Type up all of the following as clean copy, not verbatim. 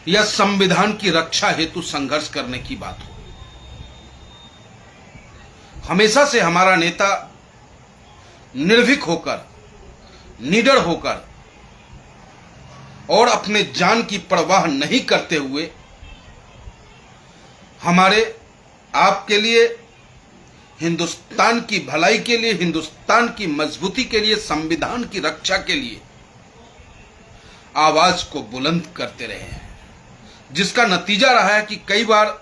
या संविधान की रक्षा हेतु संघर्ष करने की बात हो। हमेशा से हमारा नेता निर्भीक होकर, निडर होकर और अपने जान की परवाह नहीं करते हुए हमारे आपके लिए, हिंदुस्तान की भलाई के लिए, हिंदुस्तान की मजबूती के लिए, संविधान की रक्षा के लिए आवाज को बुलंद करते रहे हैं, जिसका नतीजा रहा है कि कई बार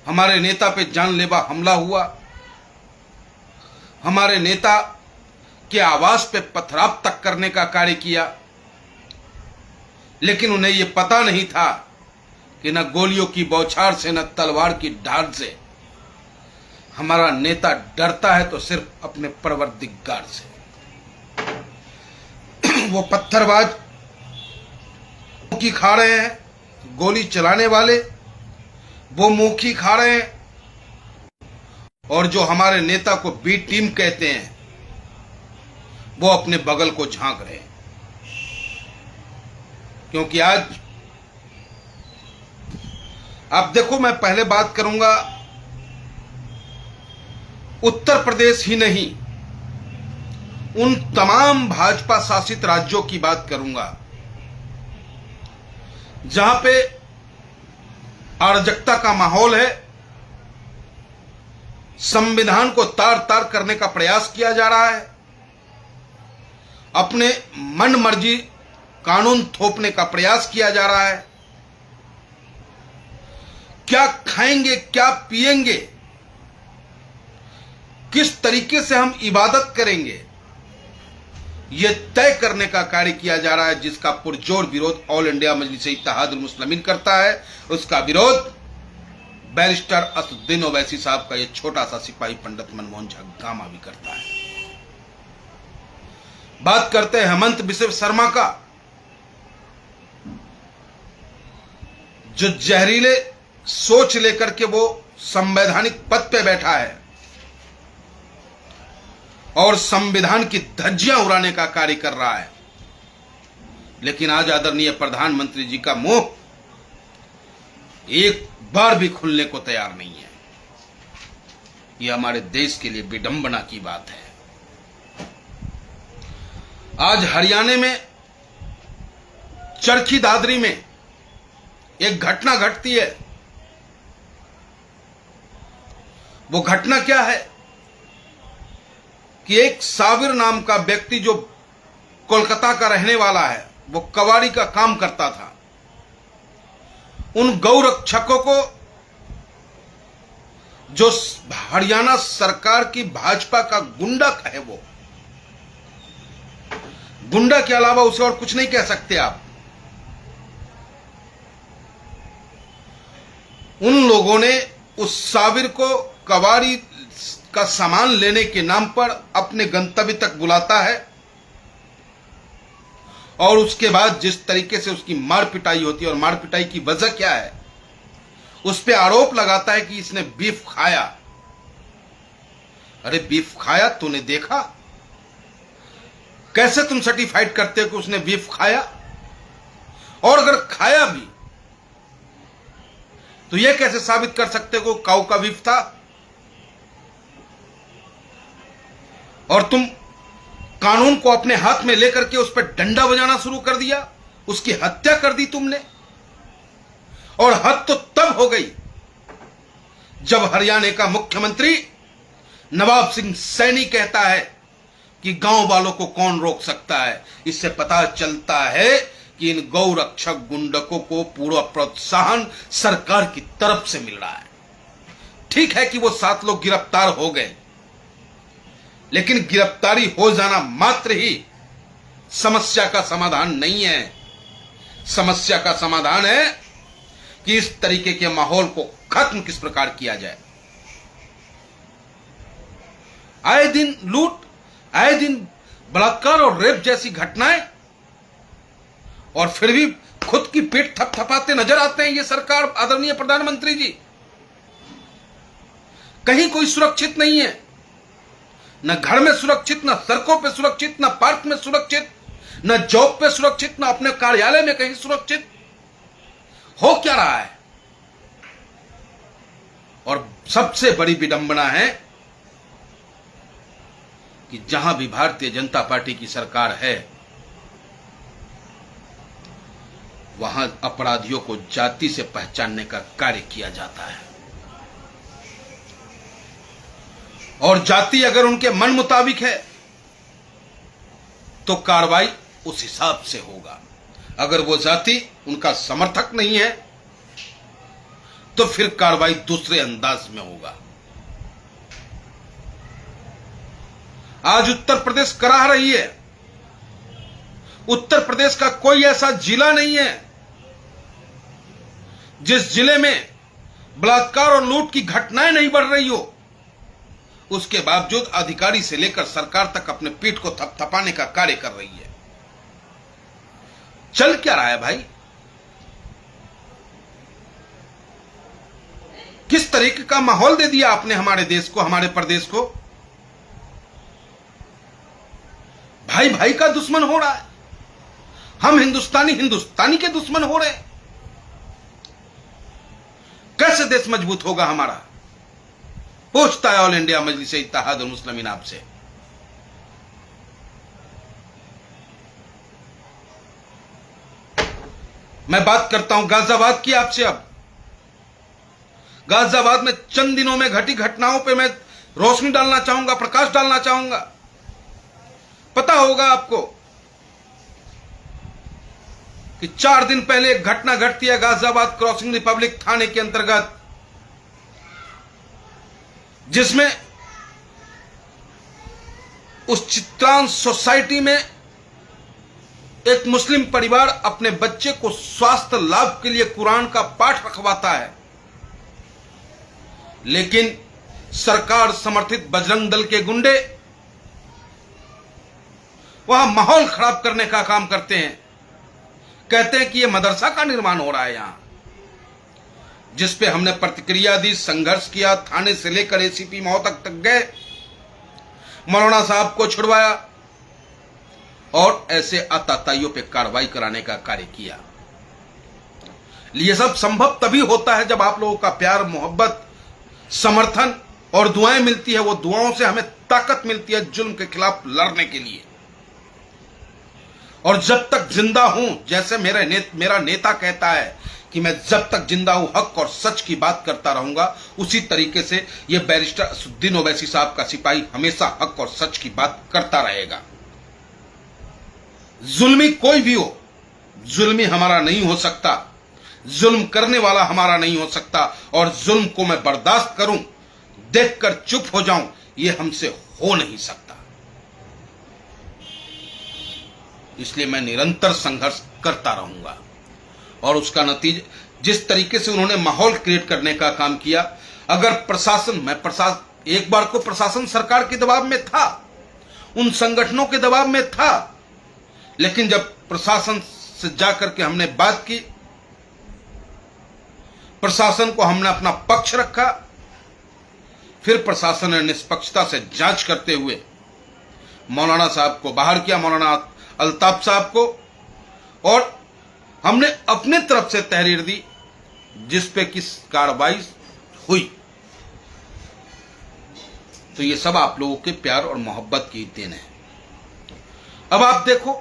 हमारे नेता पे जानलेवा हमला हुआ, हमारे नेता के आवास पे पथराव तक करने का कार्य किया, लेकिन उन्हें यह पता नहीं था कि न गोलियों की बौछार से, न तलवार की ढाल से हमारा नेता डरता है तो सिर्फ अपने परवरदिगार से। वो पत्थरबाज मुखी खा रहे हैं, गोली चलाने वाले वो मुखी खा रहे हैं, और जो हमारे नेता को बी टीम कहते हैं वो अपने बगल को झांक रहे हैं। क्योंकि आज आप देखो, मैं पहले बात करूंगा उत्तर प्रदेश ही नहीं, उन तमाम भाजपा शासित राज्यों की बात करूंगा जहां पे अराजकता का माहौल है, संविधान को तार तार करने का प्रयास किया जा रहा है, अपने मन मर्जी कानून थोपने का प्रयास किया जा रहा है। क्या खाएंगे, क्या पिएंगे, किस तरीके से हम इबादत करेंगे, यह तय करने का कार्य किया जा रहा है, जिसका पुरजोर विरोध ऑल इंडिया मजलिस इत्तेहादुल मुस्लिमीन करता है। उसका विरोध बैरिस्टर असदुद्दीन ओवैसी साहब का यह छोटा सा सिपाही पंडित मनमोहन झा गामा भी करता है। बात करते हैं हेमंत बिस्व शर्मा का, जो जहरीले सोच लेकर के वो संवैधानिक पद पे बैठा है और संविधान की धज्जियां उड़ाने का कार्य कर रहा है, लेकिन आज आदरणीय प्रधानमंत्री जी का मुंह एक बार भी खुलने को तैयार नहीं है। यह हमारे देश के लिए विडंबना की बात है। आज हरियाणा में चरखी दादरी में एक घटना घटती है। वो घटना क्या है कि एक साबिर नाम का व्यक्ति, जो कोलकाता का रहने वाला है, वो कबाड़ी का काम करता था। उन गौरक्षकों को, जो हरियाणा सरकार की भाजपा का गुंडा है, वो गुंडा के अलावा उसे और कुछ नहीं कह सकते आप, उन लोगों ने उस साबिर को कबाड़ी का सामान लेने के नाम पर अपने गंतव्य तक बुलाता है, और उसके बाद जिस तरीके से उसकी मार पिटाई होती है, और मार पिटाई की वजह क्या है, उस पे आरोप लगाता है कि इसने बीफ खाया। अरे बीफ खाया, तूने देखा? कैसे तुम सर्टिफाइड करते हो कि उसने बीफ खाया? और अगर खाया भी तो यह कैसे साबित कर सकते हो काऊ का बीफ था? और तुम कानून को अपने हाथ में लेकर के उस पर डंडा बजाना शुरू कर दिया, उसकी हत्या कर दी तुमने। और हद तो तब हो गई जब हरियाणा का मुख्यमंत्री नवाब सिंह सैनी कहता है कि गांव वालों को कौन रोक सकता है। इससे पता चलता है कि इन गौरक्षक गुंडकों को पूरा प्रोत्साहन सरकार की तरफ से मिल रहा है। ठीक है कि वो 7 लोग गिरफ्तार हो गए, लेकिन गिरफ्तारी हो जाना मात्र ही समस्या का समाधान नहीं है। समस्या का समाधान है कि इस तरीके के माहौल को खत्म किस प्रकार किया जाए। आए दिन लूट, आए दिन बलात्कार और रेप जैसी घटनाएं, और फिर भी खुद की पेट थपथपाते नजर आते हैं ये सरकार, आदरणीय प्रधानमंत्री जी। कहीं कोई सुरक्षित नहीं है, न घर में सुरक्षित, न सड़कों पे सुरक्षित, न पार्क में सुरक्षित, न जॉब पे सुरक्षित, न अपने कार्यालय में कहीं सुरक्षित। हो क्या रहा है? और सबसे बड़ी विडंबना है कि जहां भी भारतीय जनता पार्टी की सरकार है, वहां अपराधियों को जाति से पहचानने का कार्य किया जाता है। और जाति अगर उनके मन मुताबिक है तो कार्रवाई उस हिसाब से होगा। अगर वो जाति उनका समर्थक नहीं है तो फिर कार्रवाई दूसरे अंदाज में होगा। आज उत्तर प्रदेश कराह रही है। उत्तर प्रदेश का कोई ऐसा जिला नहीं है जिस जिले में बलात्कार और लूट की घटनाएं नहीं बढ़ रही हो। उसके बावजूद अधिकारी से लेकर सरकार तक अपने पीठ को थपथपाने का कार्य कर रही है। चल क्या रहा है भाई? किस तरीके का माहौल दे दिया आपने हमारे देश को, हमारे प्रदेश को? भाई भाई का दुश्मन हो रहा है। हम हिंदुस्तानी हिंदुस्तानी के दुश्मन हो रहे हैं। कैसे देश मजबूत होगा हमारा? पूछता है ऑल इंडिया मजलिस-ए इत्तेहादुल मुस्लिमीन आपसे। मैं बात करता हूं गाजियाबाद की आपसे। अब गाजियाबाद में चंद दिनों में घटी घटनाओं पे मैं रोशनी डालना चाहूंगा, प्रकाश डालना चाहूंगा। पता होगा आपको कि 4 दिन पहले एक घटना घटती है गाजियाबाद क्रॉसिंग रिपब्लिक थाने के अंतर्गत, जिसमें उस चित्रांश सोसाइटी में एक मुस्लिम परिवार अपने बच्चे को स्वास्थ्य लाभ के लिए कुरान का पाठ रखवाता है, लेकिन सरकार समर्थित बजरंग दल के गुंडे वहां माहौल खराब करने का काम करते हैं। कहते हैं कि यह मदरसा का निर्माण हो रहा है यहां, जिस पे हमने प्रतिक्रिया दी, संघर्ष किया, थाने से लेकर एसीपी महोदय तक गए, मौलाना साहब को छुड़वाया और ऐसे आताताइयों पे कार्रवाई कराने का कार्य किया। ये सब संभव तभी होता है जब आप लोगों का प्यार, मोहब्बत, समर्थन और दुआएं मिलती है। वो दुआओं से हमें ताकत मिलती है जुल्म के खिलाफ लड़ने के लिए। और जब तक जिंदा हूं, जैसे मेरा नेता कहता है कि मैं जब तक जिंदा हूं हक और सच की बात करता रहूंगा, उसी तरीके से यह बैरिस्टर असदुद्दीन ओवैसी साहब का सिपाही हमेशा हक और सच की बात करता रहेगा। जुल्मी कोई भी हो, जुल्मी हमारा नहीं हो सकता, जुल्म करने वाला हमारा नहीं हो सकता। और जुल्म को मैं बर्दाश्त करूं, देखकर चुप हो जाऊं, यह हमसे हो नहीं सकता। इसलिए मैं निरंतर संघर्ष करता रहूंगा। और उसका नतीजा, जिस तरीके से उन्होंने माहौल क्रिएट करने का काम किया, अगर प्रशासन, एक बार को प्रशासन सरकार के दबाव में था, उन संगठनों के दबाव में था, लेकिन जब प्रशासन से जाकर के हमने बात की, प्रशासन को हमने अपना पक्ष रखा, फिर प्रशासन ने निष्पक्षता से जांच करते हुए मौलाना साहब को बाहर किया, मौलाना अल्ताफ साहब को, और हमने अपने तरफ से तहरीर दी जिस पे किस कार्रवाई हुई। तो ये सब आप लोगों के प्यार और मोहब्बत की देन है। अब आप देखो